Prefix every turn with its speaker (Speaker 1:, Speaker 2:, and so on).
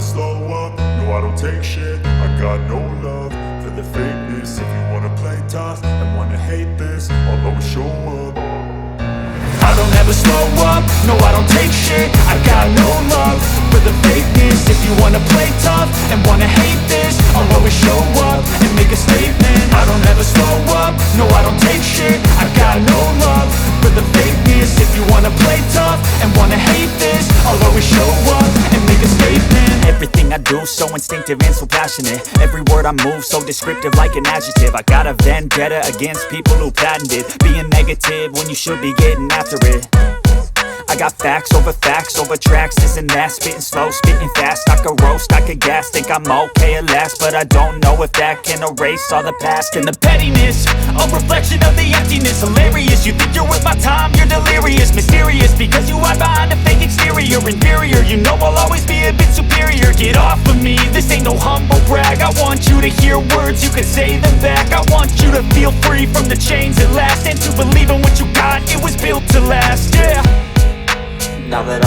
Speaker 1: slow up, no I don't take shit. I got no love for the fakeness. If you wanna play tough and wanna hate this, I'll always show up.
Speaker 2: I don't ever slow up, no I don't take shit. I got no love for the fakeness. If you wanna play tough and wanna hate this, I'll always show up and make a statement. I don't ever slow up, no I don't take shit. I got no love for the fakeness. If you wanna play tough and wanna hate this, I'll always show up and make a statement.
Speaker 3: Everything I do so instinctive and so passionate. Every word I move so descriptive like an adjective. I got a vendetta against people who patented being negative when you should be getting after it. I got facts over tracks, this and that. Spitting slow, spitting fast. I could roast, I could gas. Think I'm okay at last, but I don't know if that can erase all the past. And the pettiness, a reflection of the emptiness. Hilarious, you think you're worth my time, you're delirious. Mysterious, because you hide behind a fake exterior. Inferior, you know I'll always be a bit superior. Get off of me, this ain't no humble brag. I want you to hear words, you can say them back. I want you